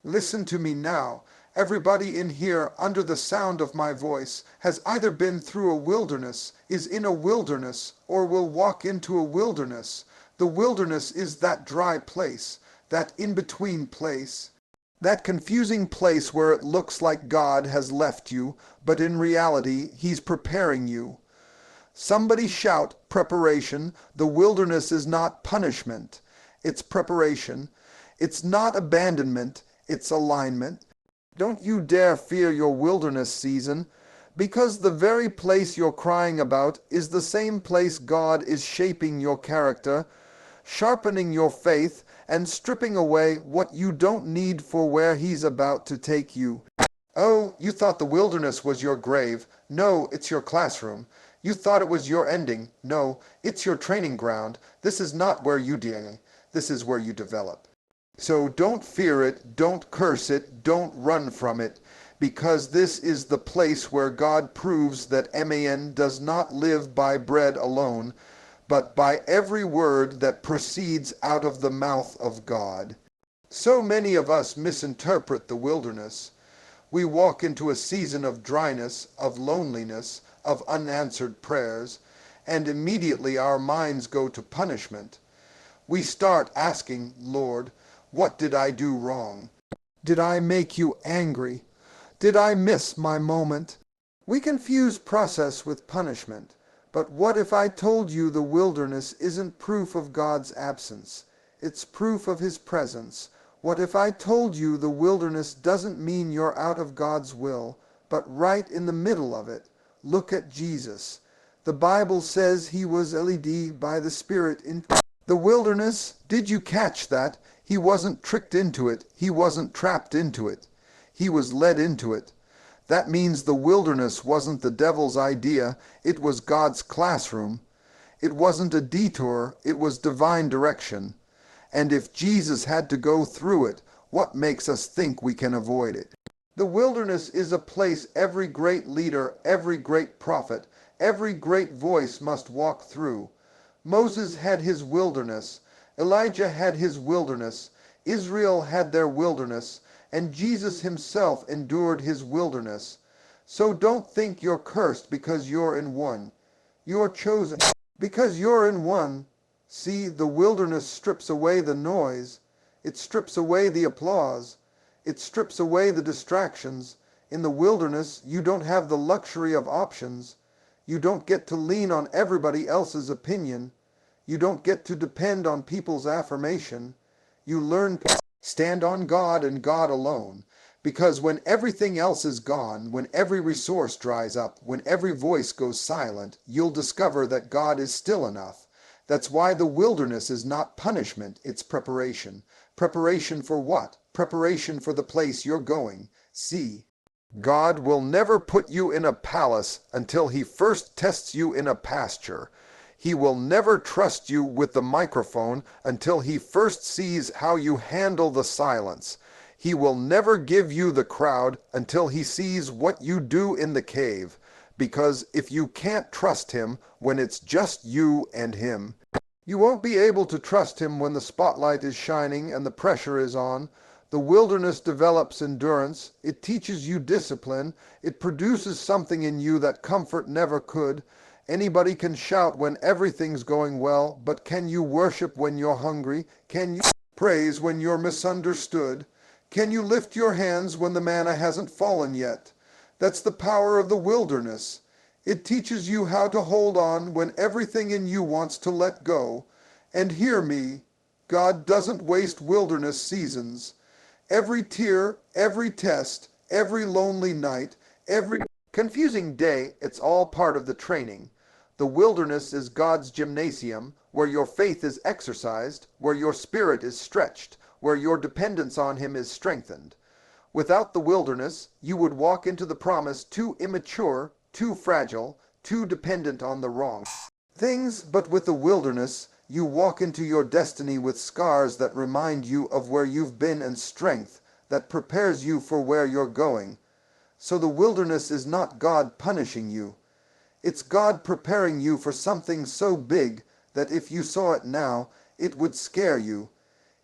Listen to me now. Everybody in here, under the sound of my voice, has either been through a wilderness, is in a wilderness, or will walk into a wilderness. The wilderness is that dry place, that in-between place, that confusing place where it looks like God has left you, but in reality, He's preparing you. Somebody shout, preparation. The wilderness is not punishment. It's preparation. It's not abandonment. It's alignment. Don't you dare fear your wilderness season, because the very place you're crying about is the same place God is shaping your character, sharpening your faith, and stripping away what you don't need for where He's about to take you. Oh, you thought the wilderness was your grave. No, it's your classroom. You thought it was your ending. No, it's your training ground. This is not where you die. This is where you develop. So don't fear it, don't curse it, don't run from it, because this is the place where God proves that man does not live by bread alone, but by every word that proceeds out of the mouth of God. So many of us misinterpret the wilderness. We walk into a season of dryness, of loneliness, of unanswered prayers, and immediately our minds go to punishment. We start asking, Lord, what did I do wrong? Did I make you angry? Did I miss my moment? We confuse process with punishment. But what if I told you the wilderness isn't proof of God's absence? It's proof of His presence. What if I told you the wilderness doesn't mean you're out of God's will, but right in the middle of it? Look at Jesus. The Bible says He was led by the Spirit in the wilderness. Did you catch that? He wasn't tricked into it. He wasn't trapped into it. He was led into it. That means the wilderness wasn't the devil's idea. It was God's classroom. It wasn't a detour. It was divine direction. And if Jesus had to go through it, what makes us think we can avoid it? The wilderness is a place every great leader, every great prophet, every great voice must walk through. Moses had his wilderness. Elijah had his wilderness, Israel had their wilderness, and Jesus Himself endured His wilderness. So don't think you're cursed because you're in one. You're chosen because you're in one. See, the wilderness strips away the noise. It strips away the applause. It strips away the distractions. In the wilderness, you don't have the luxury of options. You don't get to lean on everybody else's opinion. You don't get to depend on people's affirmation. You learn to stand on God and God alone. Because when everything else is gone, when every resource dries up, when every voice goes silent, you'll discover that God is still enough. That's why the wilderness is not punishment, it's preparation. Preparation for what? Preparation for the place you're going. See, God will never put you in a palace until He first tests you in a pasture. He will never trust you with the microphone until He first sees how you handle the silence. He will never give you the crowd until He sees what you do in the cave. Because if you can't trust Him when it's just you and Him, you won't be able to trust Him when the spotlight is shining and the pressure is on. The wilderness develops endurance. It teaches you discipline. It produces something in you that comfort never could. Anybody can shout when everything's going well, but can you worship when you're hungry? Can you praise when you're misunderstood? Can you lift your hands when the manna hasn't fallen yet? That's the power of the wilderness. It teaches you how to hold on when everything in you wants to let go. And hear me, God doesn't waste wilderness seasons. Every tear, every test, every lonely night, every confusing day, it's all part of the training. The wilderness is God's gymnasium, where your faith is exercised, where your spirit is stretched, where your dependence on Him is strengthened. Without the wilderness, you would walk into the promise too immature, too fragile, too dependent on the wrong things. But with the wilderness, you walk into your destiny with scars that remind you of where you've been and strength that prepares you for where you're going. So the wilderness is not God punishing you. It's God preparing you for something so big that if you saw it now, it would scare you.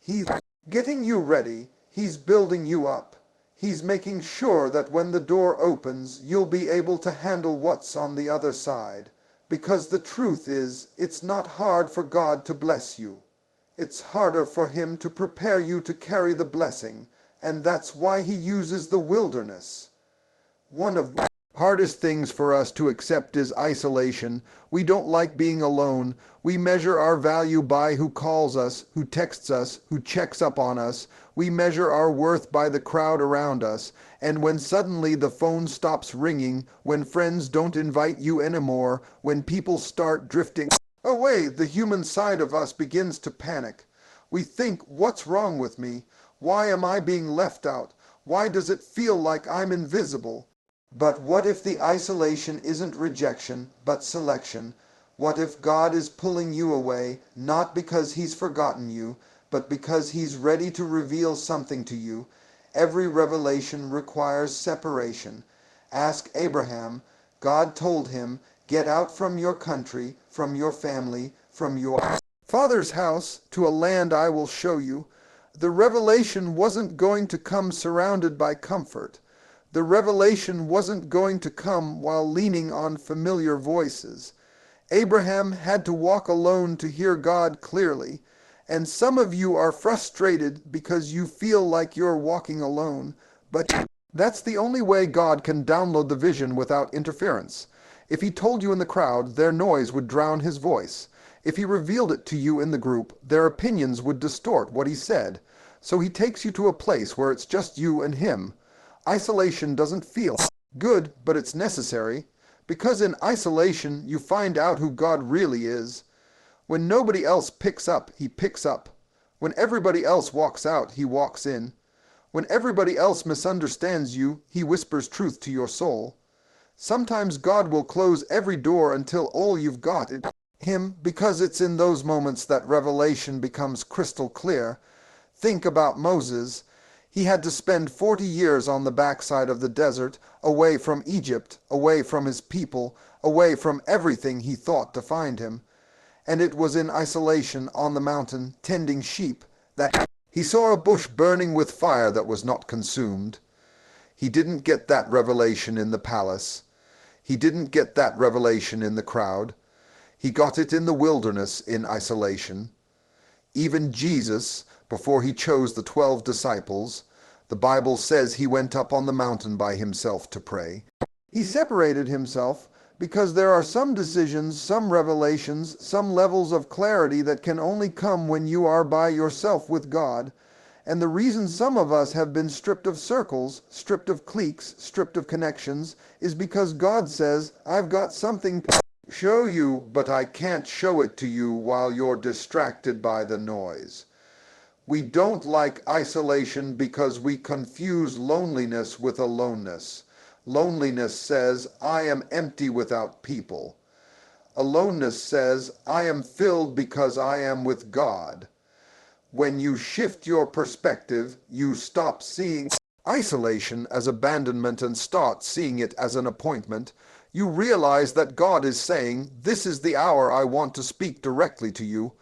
He's getting you ready. He's building you up. He's making sure that when the door opens, you'll be able to handle what's on the other side. Because the truth is, it's not hard for God to bless you. It's harder for him to prepare you to carry the blessing, and that's why he uses the wilderness. One of the hardest things for us to accept is isolation. We don't like being alone. We measure our value by who calls us, who texts us, who checks up on us. We measure our worth by the crowd around us. And when suddenly the phone stops ringing, when friends don't invite you anymore, when people start drifting away, the human side of us begins to panic. We think, what's wrong with me? Why am I being left out? Why does it feel like I'm invisible? But what if the isolation isn't rejection, but selection? What if God is pulling you away, not because he's forgotten you, but because he's ready to reveal something to you? Every revelation requires separation. Ask Abraham. God told him, get out from your country, from your family, from your father's house, to a land I will show you. The revelation wasn't going to come surrounded by comfort. The revelation wasn't going to come while leaning on familiar voices. Abraham had to walk alone to hear God clearly, and some of you are frustrated because you feel like you're walking alone, but that's the only way God can download the vision without interference. If he told you in the crowd, their noise would drown his voice. If he revealed it to you in the group, their opinions would distort what he said. So he takes you to a place where it's just you and him. Isolation doesn't feel good, but it's necessary, because in isolation you find out who God really is. When nobody else picks up, he picks up. When everybody else walks out, he walks in. When everybody else misunderstands you, he whispers truth to your soul. Sometimes God will close every door until all you've got is him, because it's in those moments that revelation becomes crystal clear. Think about Moses. He had to spend 40 years on the backside of the desert, away from Egypt, away from his people, away from everything he thought to find him. And it was in isolation on the mountain, tending sheep, that he saw a bush burning with fire that was not consumed. He didn't get that revelation in the palace. He didn't get that revelation in the crowd. He got it in the wilderness in isolation. Even Jesus, before he chose the 12 disciples, the Bible says he went up on the mountain by himself to pray. He separated himself because there are some decisions, some revelations, some levels of clarity that can only come when you are by yourself with God. And the reason some of us have been stripped of circles, stripped of cliques, stripped of connections, is because God says, I've got something to show you, but I can't show it to you while you're distracted by the noise. We don't like isolation because we confuse loneliness with aloneness. Loneliness says, I am empty without people. Aloneness says, I am filled because I am with God. When you shift your perspective, you stop seeing isolation as abandonment and start seeing it as an appointment. You realize that God is saying, this is the hour I want to speak directly to you.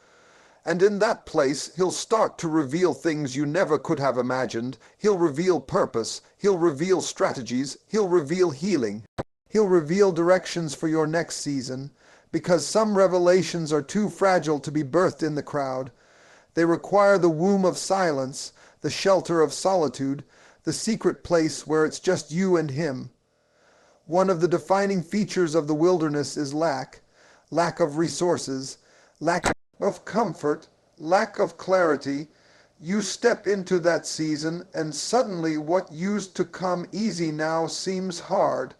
And in that place, he'll start to reveal things you never could have imagined. He'll reveal purpose. He'll reveal strategies. He'll reveal healing. He'll reveal directions for your next season, because some revelations are too fragile to be birthed in the crowd. They require the womb of silence, the shelter of solitude, the secret place where it's just you and him. One of the defining features of the wilderness is lack of resources, lack of comfort, lack of clarity. You step into that season and suddenly what used to come easy now seems hard.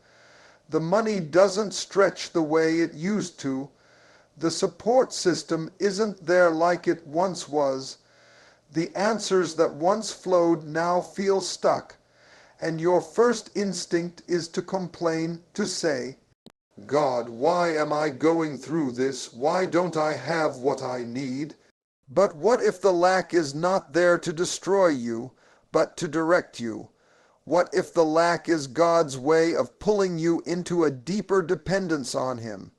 The money doesn't stretch the way it used to. The support system isn't there like it once was. The answers that once flowed now feel stuck. And your first instinct is to complain, to say, God, why am I going through this? Why don't I have what I need? But what if the lack is not there to destroy you, but to direct you? What if the lack is God's way of pulling you into a deeper dependence on him?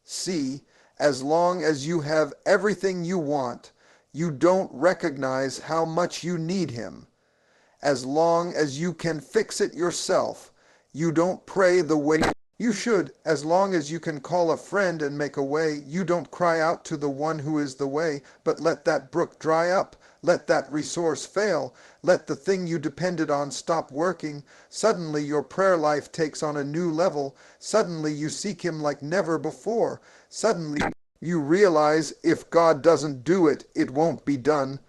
See, as long as you have everything you want, you don't recognize how much you need him. as long as you can fix it yourself. You don't pray the way you should. As long as you can call a friend and make a way, you don't cry out to the one who is the way, but let that brook dry up. Let that resource fail. Let the thing you depended on stop working. Suddenly your prayer life takes on a new level. Suddenly you seek him like never before. Suddenly you realize if God doesn't do it, it won't be done.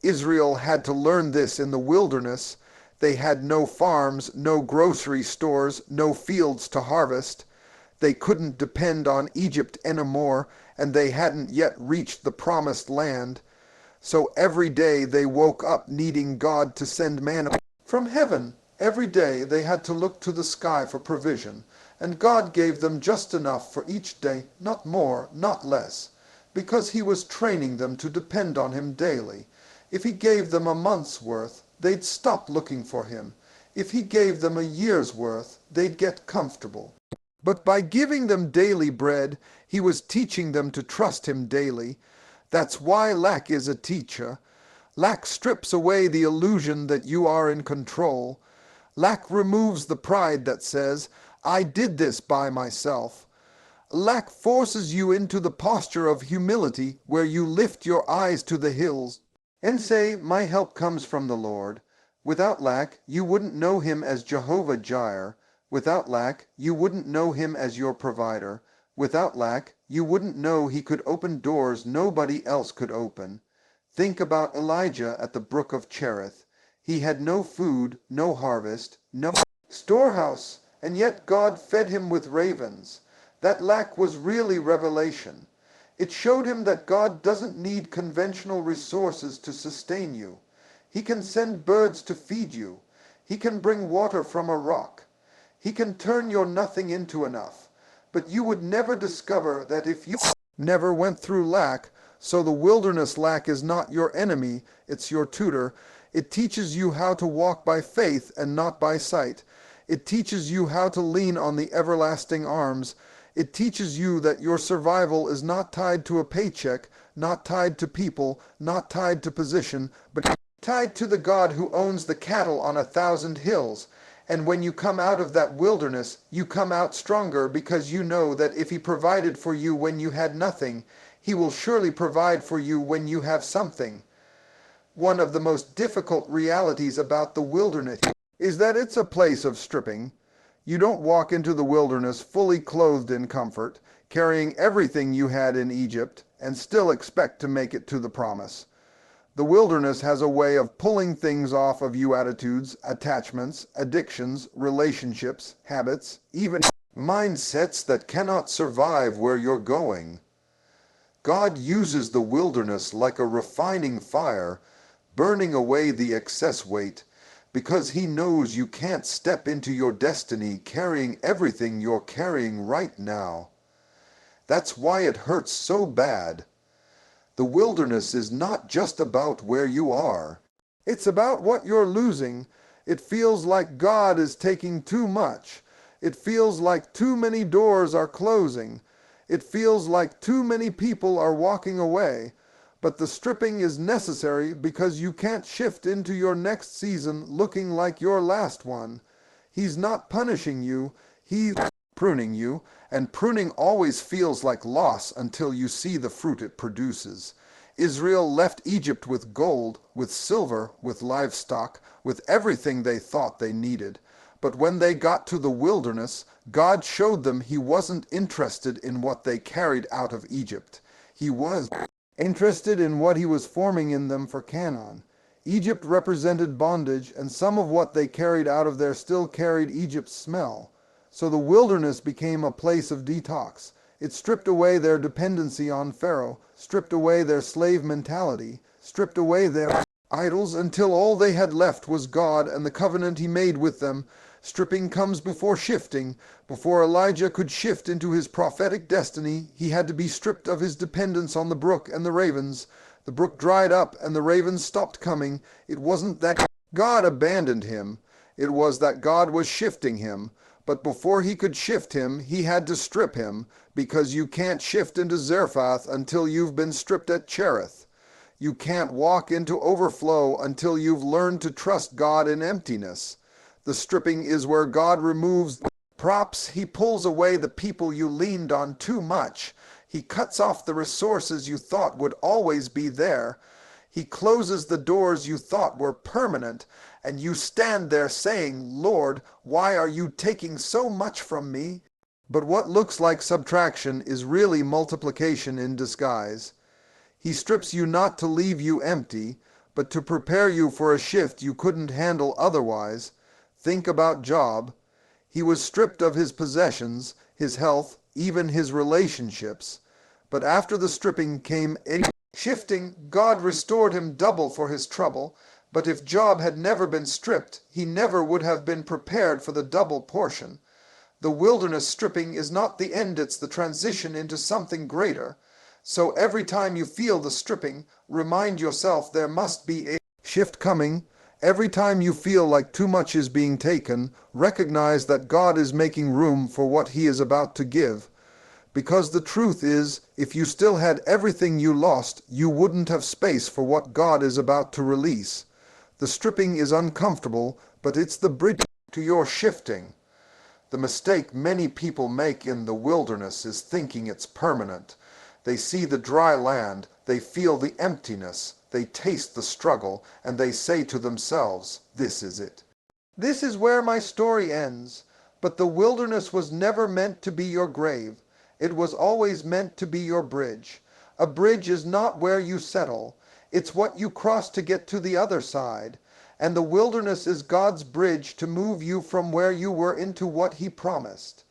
Israel had to learn this in the wilderness. They had no farms, no grocery stores, no fields to harvest. They couldn't depend on Egypt anymore, and they hadn't yet reached the promised land. So every day they woke up needing God to send manna from heaven. Every day they had to look to the sky for provision, and God gave them just enough for each day, not more, not less, because he was training them to depend on him daily. If he gave them a month's worth, they'd stop looking for him. If he gave them a year's worth, they'd get comfortable. But by giving them daily bread, he was teaching them to trust him daily. That's why lack is a teacher. Lack strips away the illusion that you are in control. Lack removes the pride that says, I did this by myself. Lack forces you into the posture of humility where you lift your eyes to the hills and say, my help comes from the Lord. Without lack, you wouldn't know him as Jehovah-Jireh. Without lack, you wouldn't know him as your provider. Without lack, you wouldn't know he could open doors nobody else could open. Think about Elijah at the brook of Cherith. He had no food, no harvest, no storehouse, and yet God fed him with ravens. That lack was really revelation. It showed him that God doesn't need conventional resources to sustain you. He can send birds to feed you. He can bring water from a rock. He can turn your nothing into enough. But you would never discover that if you never went through lack. So the wilderness lack is not your enemy, it's your tutor. It teaches you how to walk by faith and not by sight. It teaches you how to lean on the everlasting arms. It teaches you that your survival is not tied to a paycheck, not tied to people, not tied to position, but tied to the God who owns the cattle on 1,000 hills. And when you come out of that wilderness, you come out stronger because you know that if he provided for you when you had nothing, he will surely provide for you when you have something. One of the most difficult realities about the wilderness is that it's a place of stripping. You don't walk into the wilderness fully clothed in comfort, carrying everything you had in Egypt, and still expect to make it to the promise. The wilderness has a way of pulling things off of you: attitudes, attachments, addictions, relationships, habits, even mindsets that cannot survive where you're going. God uses the wilderness like a refining fire, burning away the excess weight, because he knows you can't step into your destiny carrying everything you're carrying right now. That's why it hurts so bad. The wilderness is not just about where you are. It's about what you're losing. It feels like God is taking too much. It feels like too many doors are closing. It feels like too many people are walking away. But the stripping is necessary because you can't shift into your next season looking like your last one. He's not punishing you, he's pruning you, and pruning always feels like loss until you see the fruit it produces. Israel left Egypt with gold, with silver, with livestock, with everything they thought they needed. But when they got to the wilderness, God showed them he wasn't interested in what they carried out of Egypt. He was interested in what he was forming in them for Canaan. Egypt represented bondage, and some of what they carried out of there still carried Egypt's smell. So the wilderness became a place of detox. It stripped away their dependency on Pharaoh, stripped away their slave mentality, stripped away their idols until all they had left was God and the covenant he made with them. Stripping comes before shifting. Before Elijah could shift into his prophetic destiny, he had to be stripped of his dependence on the brook and the ravens. The brook dried up and the ravens stopped coming. It wasn't that God abandoned him. It was that God was shifting him. But before he could shift him, he had to strip him, because you can't shift into Zarephath until you've been stripped at Cherith. You can't walk into overflow until you've learned to trust God in emptiness. The stripping is where God removes props. He pulls away the people you leaned on too much. He cuts off the resources you thought would always be there. He closes the doors you thought were permanent, and you stand there saying, "Lord, why are you taking so much from me?" But what looks like subtraction is really multiplication in disguise. He strips you not to leave you empty, but to prepare you for a shift you couldn't handle otherwise. Think about Job. He was stripped of his possessions, his health, even his relationships. But after the stripping came a shifting. God restored him double for his trouble. But if Job had never been stripped, he never would have been prepared for the double portion. The wilderness stripping is not the end, it's the transition into something greater. So every time you feel the stripping, remind yourself there must be a shift coming. Every time you feel like too much is being taken, recognize that God is making room for what He is about to give. Because the truth is, if you still had everything you lost, you wouldn't have space for what God is about to release. The stripping is uncomfortable, but it's the bridge to your shifting. The mistake many people make in the wilderness is thinking it's permanent. They see the dry land, they feel the emptiness, they taste the struggle, and they say to themselves, "This is it. This is where my story ends." But the wilderness was never meant to be your grave. It was always meant to be your bridge. A bridge is not where you settle. It's what you cross to get to the other side. And the wilderness is God's bridge to move you from where you were into what He promised.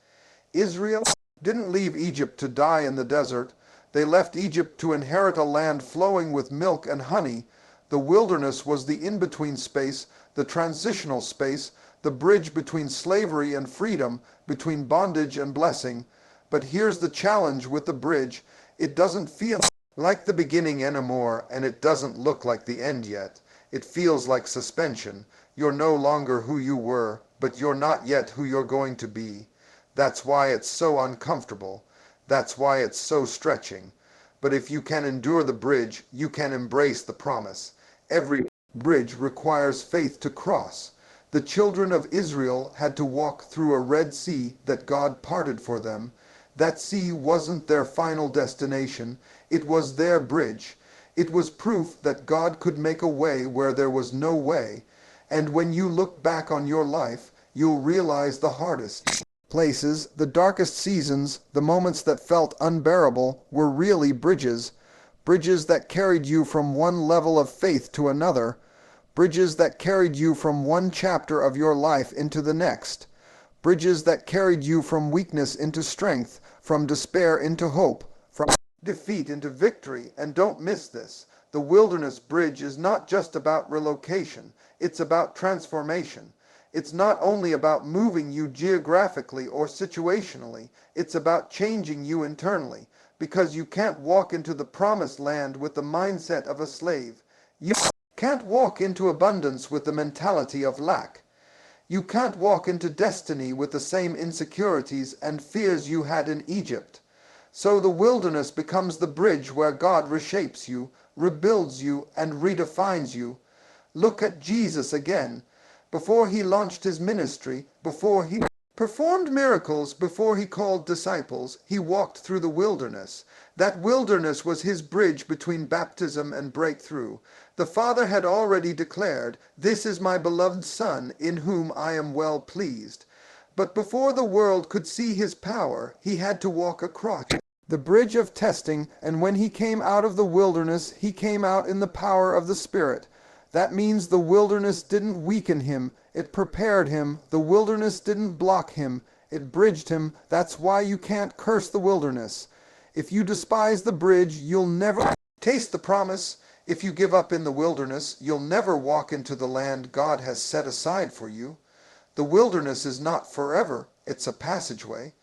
Israel didn't leave Egypt to die in the desert. They left Egypt to inherit a land flowing with milk and honey. The wilderness was the in-between space, the transitional space, the bridge between slavery and freedom, between bondage and blessing. But here's the challenge with the bridge. It doesn't feel like the beginning anymore, and it doesn't look like the end yet. It feels like suspension. You're no longer who you were, but you're not yet who you're going to be. That's why it's so uncomfortable. That's why it's so stretching. But if you can endure the bridge, you can embrace the promise. Every bridge requires faith to cross. The children of Israel had to walk through a Red Sea that God parted for them. That sea wasn't their final destination. It was their bridge. It was proof that God could make a way where there was no way. And when you look back on your life, you'll realize the hardest places, the darkest seasons, the moments that felt unbearable, were really bridges. Bridges that carried you from one level of faith to another. Bridges that carried you from one chapter of your life into the next. Bridges that carried you from weakness into strength, from despair into hope, from defeat into victory. And don't miss this. The wilderness bridge is not just about relocation. It's about transformation. It's not only about moving you geographically or situationally. It's about changing you internally. Because you can't walk into the promised land with the mindset of a slave. You can't walk into abundance with the mentality of lack. You can't walk into destiny with the same insecurities and fears you had in Egypt. So the wilderness becomes the bridge where God reshapes you, rebuilds you, and redefines you. Look at Jesus again. Before He launched His ministry, before He performed miracles, before He called disciples, He walked through the wilderness. That wilderness was His bridge between baptism and breakthrough. The Father had already declared, "This is my beloved Son, in whom I am well pleased." But before the world could see His power, He had to walk across the bridge of testing, and when He came out of the wilderness, He came out in the power of the Spirit. That means the wilderness didn't weaken Him, it prepared Him. The wilderness didn't block Him, it bridged Him. That's why you can't curse the wilderness. If you despise the bridge, you'll never taste the promise. If you give up in the wilderness, you'll never walk into the land God has set aside for you. The wilderness is not forever, it's a passageway.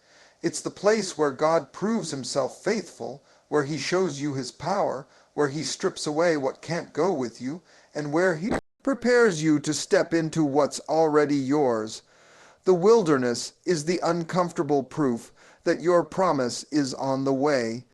It's the place where God proves Himself faithful, where He shows you His power, where He strips away what can't go with you, and where He prepares you to step into what's already yours. The wilderness is the uncomfortable proof that your promise is on the way.